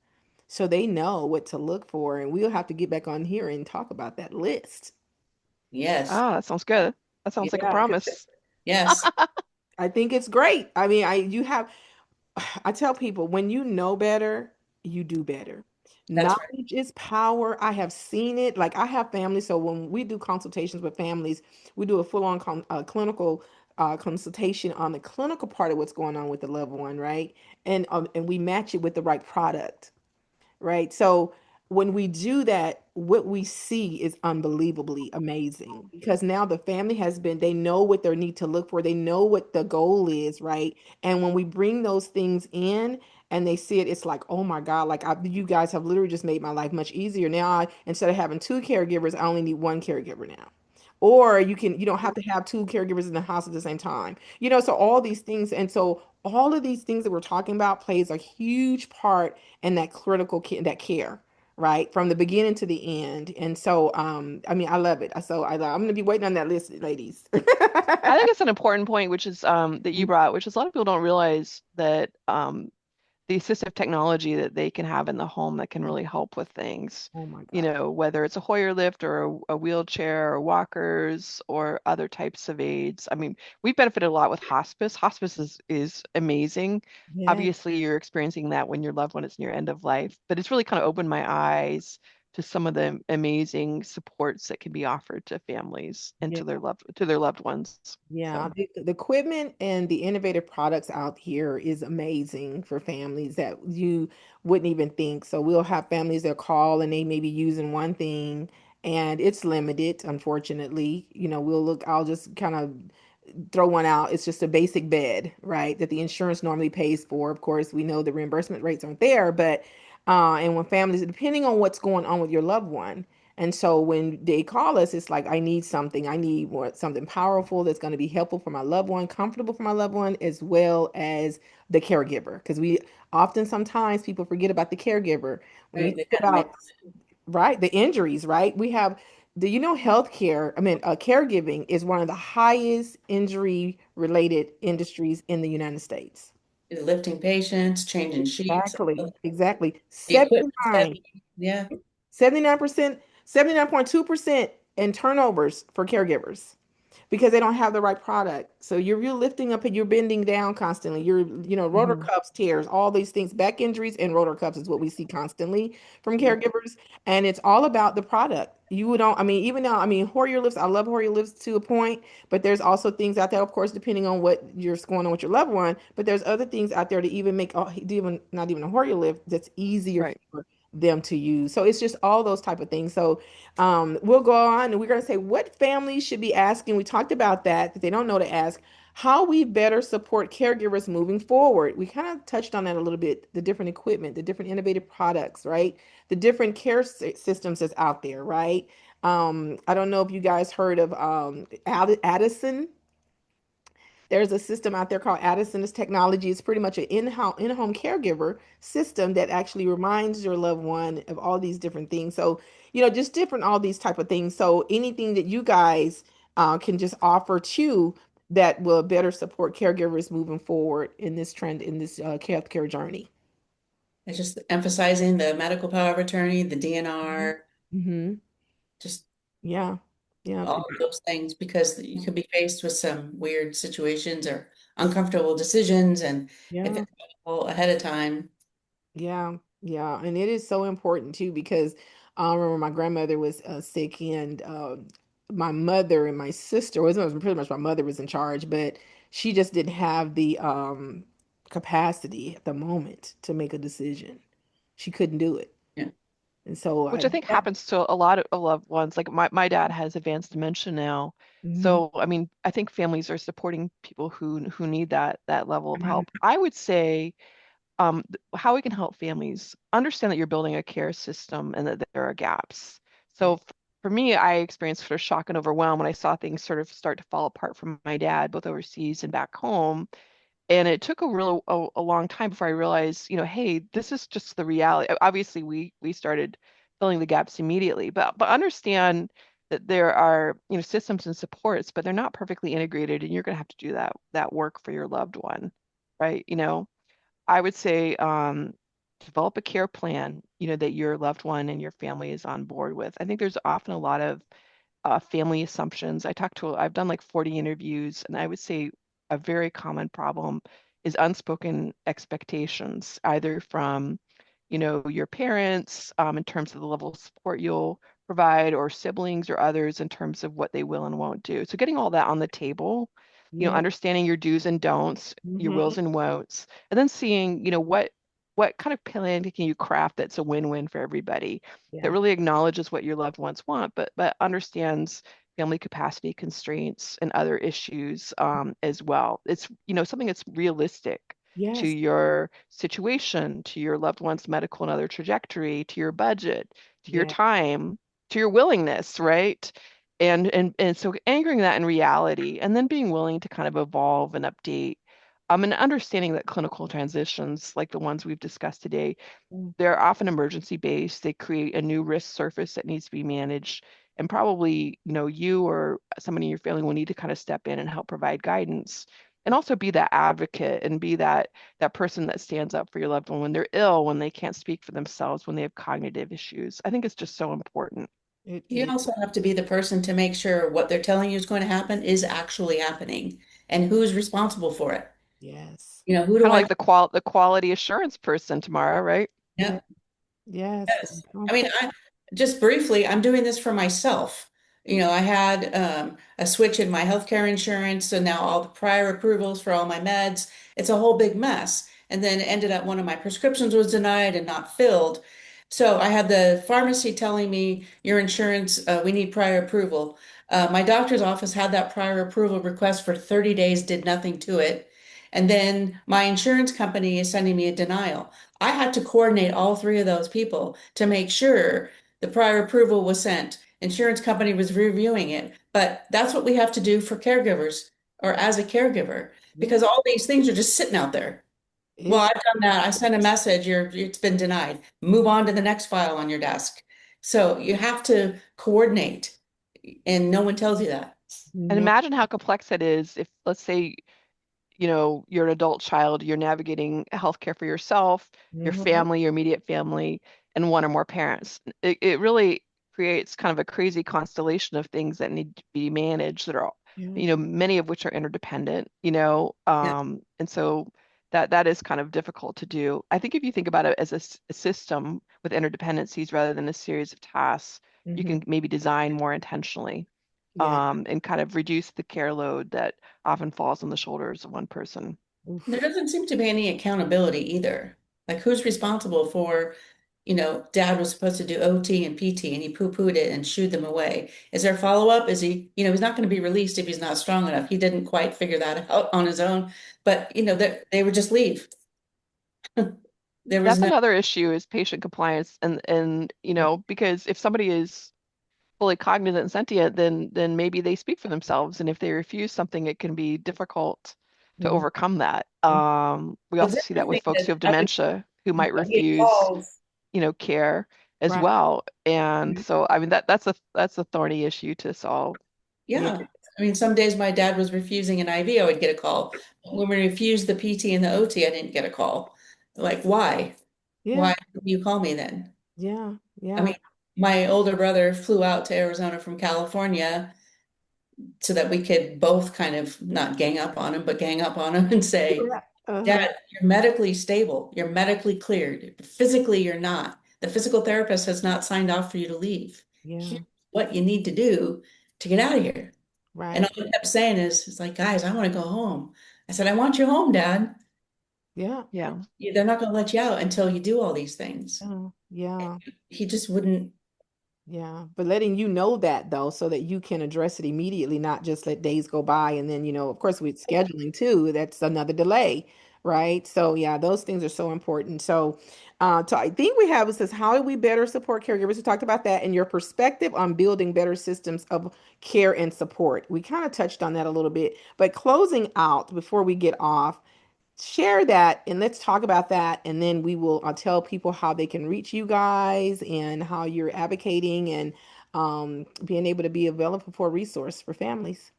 so they know what to look for. And we'll have to get back on here and talk about that list. Yes. that sounds good. That sounds like a Yeah, because promise. Yes. I think it's great. I mean, you have I tell people when you know better, you do better. That's right. Knowledge is power. I have seen it. Like I have families, so when we do consultations with families, we do a full-on clinical consultation on the clinical part of what's going on with the loved one, right? And we match it with the right product, right? So when we do that, what we see is unbelievably amazing because now the family has been, they know what they need to look for, they know what the goal is, right? And when we bring those things in and they see it, it's like, oh my God, like you guys have literally just made my life much easier. Now, instead of having two caregivers, I only need one caregiver now. Or you don't have to have two caregivers in the house at the same time. So all these things, and so all of these things that we're talking about plays a huge part and that critical that care, right, from the beginning to the end. And so I mean, I love it. I'm going to be waiting on that list, ladies. I think it's an important point, which is that you brought, which is a lot of people don't realize that the assistive technology that they can have in the home that can really help with things, Oh my God. whether it's a Hoyer lift or a wheelchair or walkers or other types of aids. I mean, we've benefited a lot with hospice. Hospice is amazing. Yeah. Obviously, you're experiencing that when your loved one is near end of life, but it's really kind of opened my eyes to some of the amazing supports that can be offered to families and Yeah. to their loved ones. Yeah, So, the equipment and the innovative products out here is amazing for families that you wouldn't even think. So we'll have families that call and they may be using one thing and it's limited, unfortunately. I'll just kind of throw one out. It's just a basic bed, right? That the insurance normally pays for. Of course, we know the reimbursement rates aren't there, but and when families, depending on what's going on with your loved one, and so when they call us, it's like I need something. I need something powerful that's going to be helpful for my loved one, comfortable for my loved one, as well as the caregiver. Because we often sometimes people forget about the caregiver when you Right. They think kind of about, right, the injuries, right? We have the healthcare, I mean, caregiving is one of the highest injury related industries in the United States. lifting patients, changing sheets, Exactly. Exactly. the equipment's 79, heavy. Yeah. 79%, 79.2% in turnovers for caregivers because they don't have the right product. So you're lifting up and you're bending down constantly. Rotor mhm, cuffs, tears, all these things, back injuries and rotor cuffs is what we see constantly from caregivers. And it's all about the product. You don't, I mean, even now, I mean, Hoyer lifts, I love Hoyer lifts to a point, but there's also things out there, of course, depending on what you're going on with your loved one. But there's other things out there to even make, even not even a Hoyer lift that's easier right. for them to use. So it's just all those type of things. So we'll go on and we're going to say what families should be asking. We talked about that they don't know to ask. How we better support caregivers moving forward. We kind of touched on that a little bit, the different equipment, the different innovative products, right? The different care systems that's out there, right? I don't know if you guys heard of Addison. There's a system out there called Addison's technology. It's pretty much an in-home caregiver system that actually reminds your loved one of all these different things. So, just different all these type of things. So anything that you guys can just offer to that will better support caregivers moving forward in this trend in this healthcare journey. It's just emphasizing the medical power of attorney, the DNR, Mm-hmm. just Yeah. Yeah. all of those things, because you can be faced with some weird situations or uncomfortable decisions. And if Yeah. it's available ahead of time, Yeah, yeah, and it is so important too because I remember my grandmother was sick and my mother and my sister was pretty much my mother was in charge, but she just didn't have the capacity at the moment to make a decision. She couldn't do it. yeah, And so Which I, I think Yeah. happens to a lot of loved ones. Like my dad has advanced dementia now. mhm, So, I mean, I think families are supporting people who need that level of help. I would say how we can help families understand that you're building a care system and that there are gaps. So yeah, for me, I experienced sort of shock and overwhelm when I saw things sort of start to fall apart from my dad, both overseas and back home. And it took a long time before I realized, hey, this is just the reality. Obviously, we started filling the gaps immediately, but understand that there are, systems and supports, but they're not perfectly integrated, and you're going to have to do that work for your loved one, right? I would say develop a care plan, that your loved one and your family is on board with. I think there's often a lot of family assumptions. I've done like 40 interviews, and I would say a very common problem is unspoken expectations, either from, your parents in terms of the level of support you'll provide, or siblings or others in terms of what they will and won't do. So getting all that on the table, yeah, understanding your do's and don'ts, your mhm, wills and won'ts, and then seeing, what kind of plan can you craft that's a win-win for everybody, that yeah, really acknowledges what your loved ones want, but understands family capacity constraints and other issues as well. It's something that's realistic to yes, your situation, to your loved one's medical and other trajectory, to your budget, to your yeah, time, to your willingness, right? And so anchoring that in reality, and then being willing to kind of evolve and update. And understanding that clinical transitions like the ones we've discussed today, mm, they're often emergency based. They create a new risk surface that needs to be managed. And probably, you or somebody in your family will need to kind of step in and help provide guidance. And also be that advocate and be that person that stands up for your loved one when they're ill, when they can't speak for themselves, when they have cognitive issues. I think it's just so important. it You is, also have to be the person to make sure what they're telling you is going to happen is actually happening and who's responsible for it. yes, Who Kind do of I? like the quality assurance person tomorrow, right? yeah, Yeah. yes, Yes. I mean, I just briefly, I'm doing this for myself. I had a switch in my healthcare insurance, so now all the prior approvals for all my meds, it's a whole big mess. And then it ended up one of my prescriptions was denied and not filled. So I had the pharmacy telling me your insurance, we need prior approval. My doctor's office had that prior approval request for 30 days, did nothing to it. And then my insurance company is sending me a denial. I had to coordinate all three of those people to make sure the prior approval was sent. Insurance company was reviewing it, but that's what we have to do for caregivers or as a caregiver yeah, because all these things are just sitting out there. Well, it, I've done that. I sent a message, it's been denied. Move on to the next file on your desk. So you have to coordinate, and no one tells you that. And no, imagine how complex it is if, let's say, you're an adult child, you're navigating healthcare for yourself, your mhm, family, your immediate family, and one or more parents. It really creates kind of a crazy constellation of things that need to be managed that are, yeah, many of which are interdependent, Yeah. and so that is kind of difficult to do. I think if you think about it as a system with interdependencies rather than a series of tasks, you mhm, can maybe design more intentionally, yeah, and kind of reduce the care load that often falls on the shoulders of one person. There oof, doesn't seem to be any accountability either. Like who's responsible for, dad was supposed to do OT and PT and he poo-pooed it and shooed them away. Is there follow-up? Is he, he's not going to be released if he's not strong enough. He didn't quite figure that out on his own, but they would just leave. There was That's no, another issue is patient compliance, and because if somebody is fully cognizant and sentient, then maybe they speak for themselves, and if they refuse something, it can be difficult to mhm, overcome that. We well, also the see that other with thing folks that who have I would, dementia who might get refuse, calls. care as right, well. And so, I mean, that's a thorny issue to solve. yeah, Yeah. I mean, some days my dad was refusing an IV, I would get a call. When we refused the PT and the OT, I didn't get a call. Like, why? yeah, Why didn't you call me then? yeah, I yeah, mean, my older brother flew out to Arizona from California so that we could both kind of not gang up on him, but gang up on him and say, yeah, uh-huh, Dad, you're medically stable. You're medically cleared. Physically, you're not. The physical therapist has not signed off for you to leave. yeah, Here's what you need to do to get out of here. And right, all he kept saying is, it's like, guys, I want to go home. I said, I want you home, Dad. Yeah. Yeah. They're not going to let you out until you do all these things. Yeah. Yeah. He just wouldn't. Yeah, but letting you know that though, so that you can address it immediately, not just let days go by and then, of course, with scheduling too, that's another delay, right? So yeah, those things are so important. So I think we have it says, how do we better support caregivers? We talked about that and your perspective on building better systems of care and support. We kind of touched on that a little bit, but closing out before we get off, share that and let's talk about that and then I'll tell people how they can reach you guys and how you're advocating and being able to be available for a resource for families.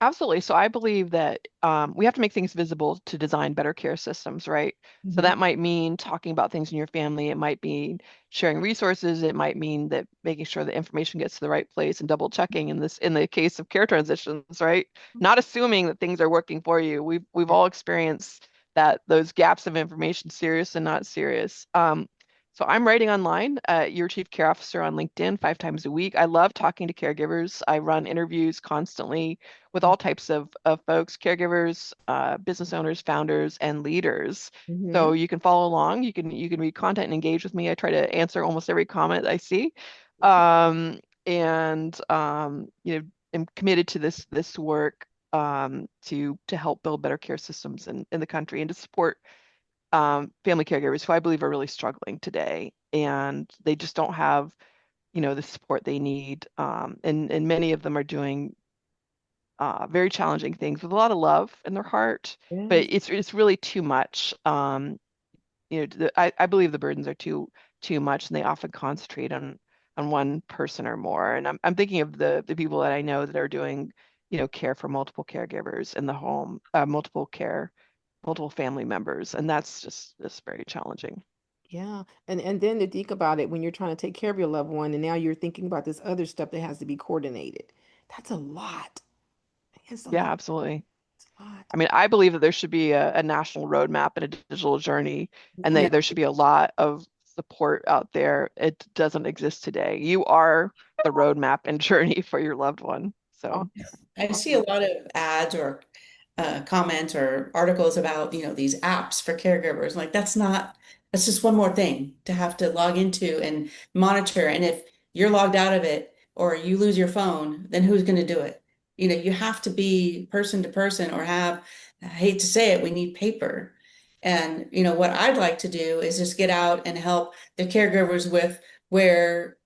Absolutely. So I believe that we have to make things visible to design better care systems, right? So Hmm. that might mean talking about things in your family. It might mean sharing resources. It might mean that making sure the information gets to the right place and double checking in the case of care transitions, right? Not assuming that things are working for you. We've all experienced that those gaps of information, serious and not serious. So I'm writing online, your chief care officer on LinkedIn 5 times a week. I love talking to caregivers. I run interviews constantly with all types of folks, caregivers, business owners, founders, and leaders. Hmm. So you can follow along. You can read content and engage with me. I try to answer almost every comment I see, and am committed to this work to help build better care systems in the country and to support family caregivers who I believe are really struggling today, and they just don't have the support they need. And many of them are doing very challenging things with a lot of love in their heart, but Yes. it's really too much. I believe the burdens are too much, and they often concentrate on one person or more. And I'm thinking of the people that I know that are doing care for multiple caregivers in the home, multiple family members, and that's just very challenging. Yeah. And then to think about it when you're trying to take care of your loved one and now you're thinking about this other stuff that has to be coordinated. That's a lot. It's a Yeah, lot. absolutely. It's a lot. I mean, I believe that there should be a national roadmap and a digital journey, and Yeah. there should be a lot of support out there. It doesn't exist today. You are the roadmap and journey for your loved one. So, I see a Awesome. lot of ads or comments or articles about, these apps for caregivers. Like that's just one more thing to have to log into and monitor. And if you're logged out of it or you lose your phone, then who's going to do it? You have to be person to person or I hate to say it, we need paper. And, what I'd like to do is just get out and help the caregivers with where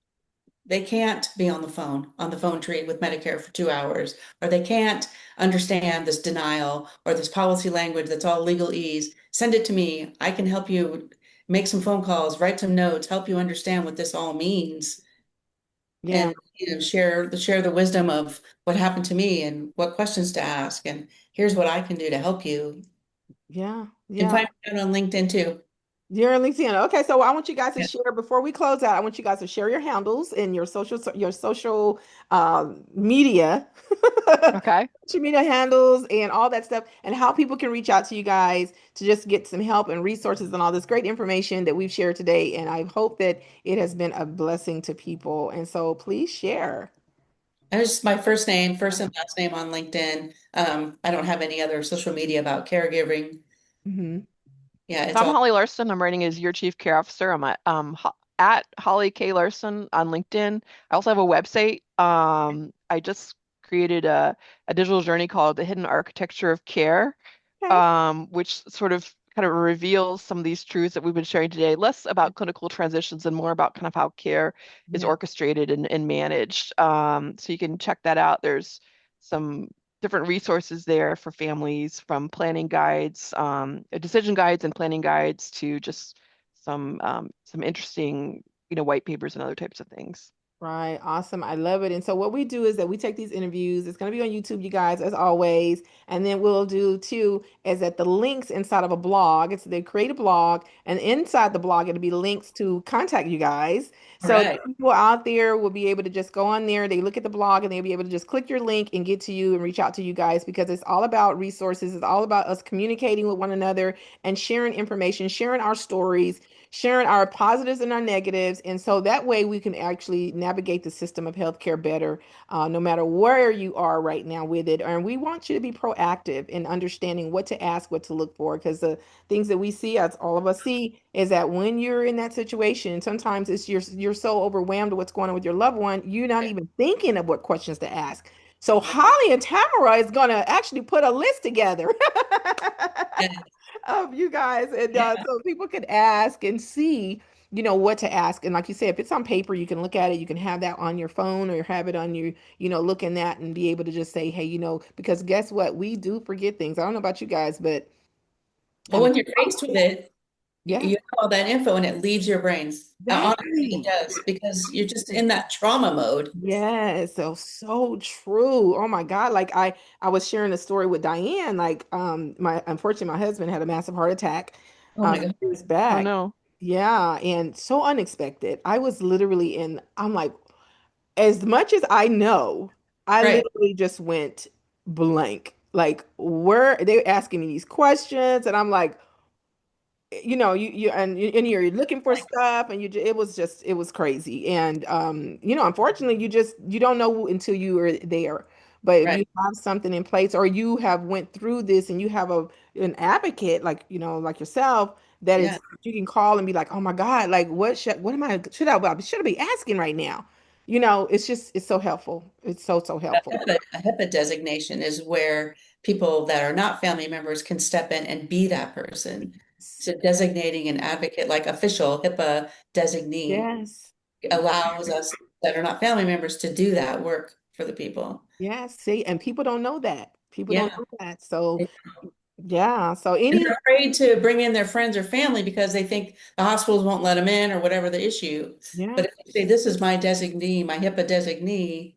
they can't be on the phone tree with Medicare for 2 hours, or they can't understand this denial or this policy language that's all legalese. Send it to me. I can help you make some phone calls, write some notes, help you understand what this all means, Yeah. and share the wisdom of what happened to me and what questions to ask. And here's what I can do to help you. Yeah. You can Yeah. find me out on LinkedIn too. You're in Louisiana. Okay, so I want you guys to Yeah. share before we close out. I want you guys to share your handles and your social media, okay. social media handles and all that stuff, and how people can reach out to you guys to just get some help and resources and all this great information that we've shared today. And I hope that it has been a blessing to people. And so please share. I was just my first name, first and last name on LinkedIn. I don't have any other social media about caregiving. Hmm. Yeah, So it's I'm all Holly Larson. I'm writing as your chief care officer. I'm at Holly K. Larson on LinkedIn. I also have a website. I just created a digital journey called The Hidden Architecture of Care, Okay. which sort of kind of reveals some of these truths that we've been sharing today, less about clinical transitions and more about kind of how care is Yeah. orchestrated and managed. So you can check that out. There's some different resources there for families, from planning guides, decision guides and planning guides, to just some interesting, white papers and other types of things. Right. Awesome. I love it. And so what we do is that we take these interviews. It's going to be on YouTube, you guys, as always. And then we'll do too is that the links inside of a blog. It's they create a blog, and inside the blog it'll be links to contact you guys. So right. the people out there will be able to just go on there. They look at the blog and they'll be able to just click your link and get to you and reach out to you guys because it's all about resources. It's all about us communicating with one another and sharing information, sharing our stories, sharing our positives and our negatives. And so that way we can actually navigate the system of healthcare better, no matter where you are right now with it. And we want you to be proactive in understanding what to ask, what to look for, because the things that we see, as all of us see, is that when you're in that situation, sometimes it's you're so overwhelmed with what's going on with your loved one, you're not even thinking of what questions to ask. So Holly and Tamara is gonna actually put a list together Yeah. of you guys, and Yeah. so people could ask and see, what to ask. And like you said, if it's on paper, you can look at it. You can have that on your phone or have it on your, looking at and be able to just say, hey, because guess what? We do forget things. I don't know about you guys, but I But mean, when you're faced with it, yeah, you have all that info and it leaves your brains. Honestly, it exactly. does because you're just in that trauma mode. Yes, so true. Oh my God. Like I was sharing a story with Diane, like my unfortunately my husband had a massive heart attack Oh my some God. years Oh back. no. Yeah, and so unexpected. I was literally I'm like, as much as I know, I Right. literally just went blank. Like, where they were asking me these questions, and I'm like, and you're looking for stuff, and it was crazy. And unfortunately, you don't know until you are there. But if you Right. have something in place, or you have went through this, and you have an advocate like like yourself, that Yeah. is you can call and be like, oh my God, like what am I should I be asking right now? It's so helpful. It's so helpful. A HIPAA designation is where people that are not family members can step in and be that person. So designating an advocate, like official HIPAA designee, Yes. allows us that are not family members to do that work for the people. Yes. See, and people don't know that. People don't Yeah. know that. So yeah. So And any they're afraid to bring in their friends or family because they think the hospitals won't let them in or whatever the issue. yeah, But if you say, this is my designee, my HIPAA designee,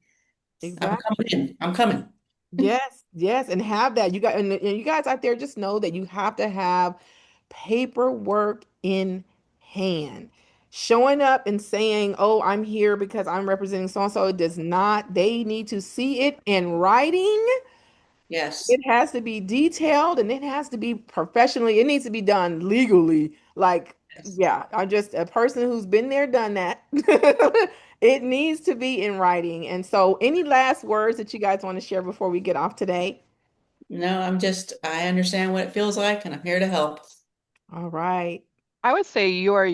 I'm exactly. coming in, I'm coming. Yes, yes, and have that. And you guys out there just know that you have to have paperwork in hand. Showing up and saying, "Oh, I'm here because I'm representing so and so," does not. They need to see it in writing. Yes. It has to be detailed and it has to be professionally. It needs to be done legally. Like, Yes. yeah, I'm just a person who's been there, done that. It needs to be in writing. And so, any last words that you guys want to share before we get off today? No, I understand what it feels like and I'm here to help. All right. I would say you are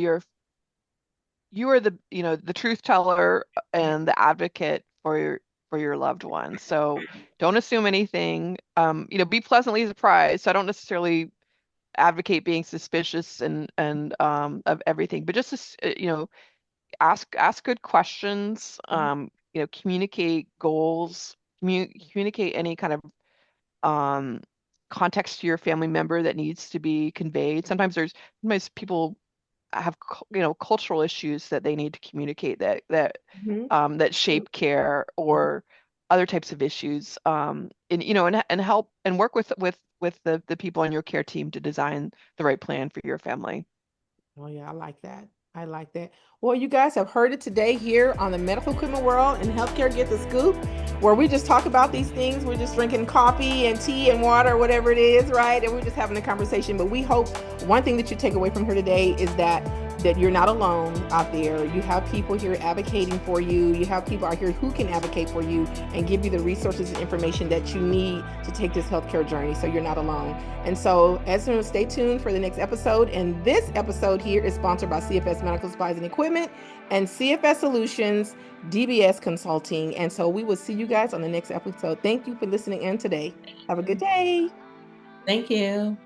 the, the truth teller and the advocate for your loved one. So don't assume anything. Be pleasantly surprised. So I don't necessarily advocate being suspicious and of everything, but just ask good questions. Communicate goals. Communicate any kind of um context to your family member that needs to be conveyed. Sometimes people have cultural issues that they need to communicate Mhm. that shape care or other types of issues, and help and work with the people on your care team to design the right plan for your family. Oh, yeah, I like that. I like that. Well, you guys have heard it today here on the Medical Equipment World and Healthcare Get the Scoop, where we just talk about these things. We're just drinking coffee and tea and water, whatever it is, right? And we're just having a conversation. But we hope one thing that you take away from here today is that you're not alone out there. You have people here advocating for you. You have people out here who can advocate for you and give you the resources and information that you need to take this healthcare journey, so you're not alone. And so, as soon as stay tuned for the next episode. And this episode here is sponsored by CFS Medical Supplies and Equipment and CFS Solutions, DBS Consulting. And so, we will see you guys on the next episode. Thank you for listening in today. Have a good day. Thank you.